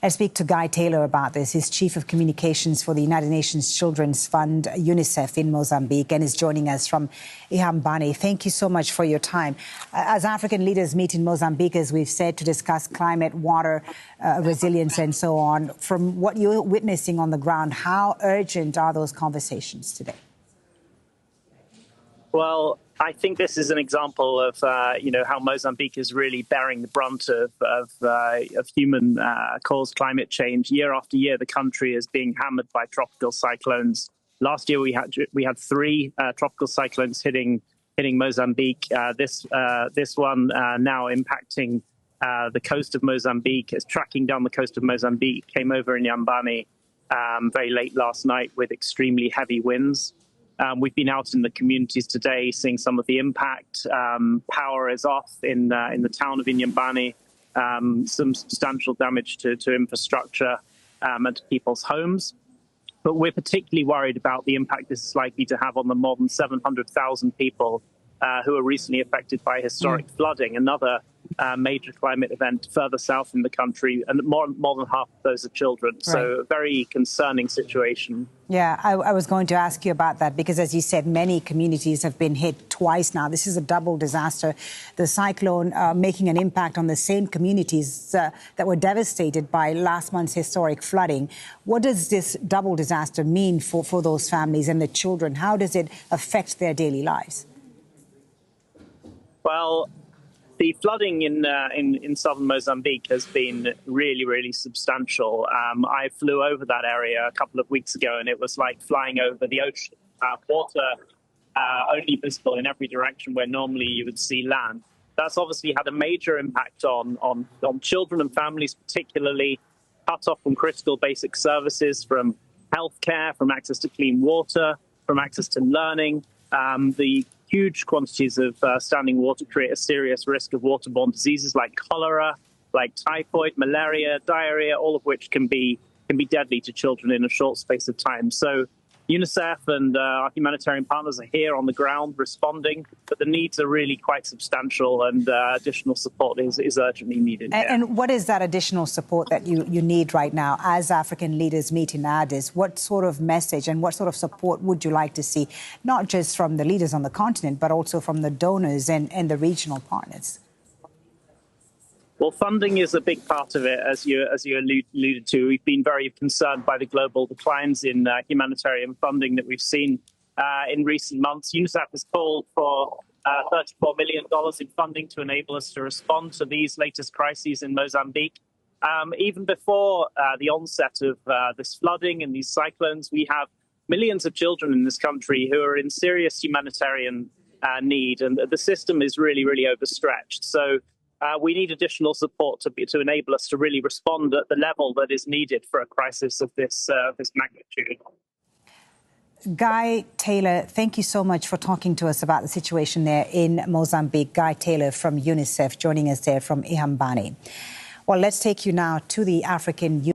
Let's speak to Guy Taylor about this. He's Chief of Communications for the United Nations Children's Fund, UNICEF, in Mozambique, and is joining us from Ihambane. Thank you so much for your time. As African leaders meet in Mozambique, as we've said, to discuss climate, water, resilience and so on, from what you're witnessing on the ground, how urgent are those conversations today? Well, I think this is an example of, how Mozambique is really bearing the brunt of human-caused climate change. Year after year, the country is being hammered by tropical cyclones. Last year, we had three tropical cyclones hitting Mozambique. This one now impacting the coast of Mozambique, is tracking down the coast of Mozambique, came over in Ihambane very late last night with extremely heavy winds. We've been out in the communities today, seeing some of the impact. Power is off in the town of Ihambane. Some substantial damage to infrastructure and to people's homes. But we're particularly worried about the impact this is likely to have on the more than 700,000 people who are recently affected by historic flooding, another major climate event further south in the country, and more than half of those are children. Right. So a very concerning situation. Yeah, I was going to ask you about that because, as you said, many communities have been hit twice now. This is a double disaster. The cyclone making an impact on the same communities that were devastated by last month's historic flooding. What does this double disaster mean for those families and the children? How does it affect their daily lives? Well, the flooding in southern Mozambique has been really, really substantial. I flew over that area a couple of weeks ago, and it was like flying over the ocean. Water only visible in every direction where normally you would see land. That's obviously had a major impact on children and families, particularly cut off from critical basic services, from healthcare, from access to clean water, from access to learning. The huge quantities of standing water create a serious risk of waterborne diseases like cholera, like typhoid, malaria, diarrhea, all of which can be deadly to children in a short space of time. So UNICEF and our humanitarian partners are here on the ground responding, but the needs are really quite substantial, and additional support is urgently needed. And what is that additional support that you need right now as African leaders meet in Addis? What sort of message and what sort of support would you like to see, not just from the leaders on the continent, but also from the donors and the regional partners? Well, funding is a big part of it, as you alluded to. We've been very concerned by the global declines in humanitarian funding that we've seen in recent months. UNICEF has called for $34 million in funding to enable us to respond to these latest crises in Mozambique. Even before the onset of this flooding and these cyclones, we have millions of children in this country who are in serious humanitarian need, and the system is really, really overstretched. So we need additional support to enable us to really respond at the level that is needed for a crisis of this magnitude. Guy Taylor, thank you so much for talking to us about the situation there in Mozambique. Guy Taylor from UNICEF joining us there from Ihambane. Well, let's take you now to the African Union.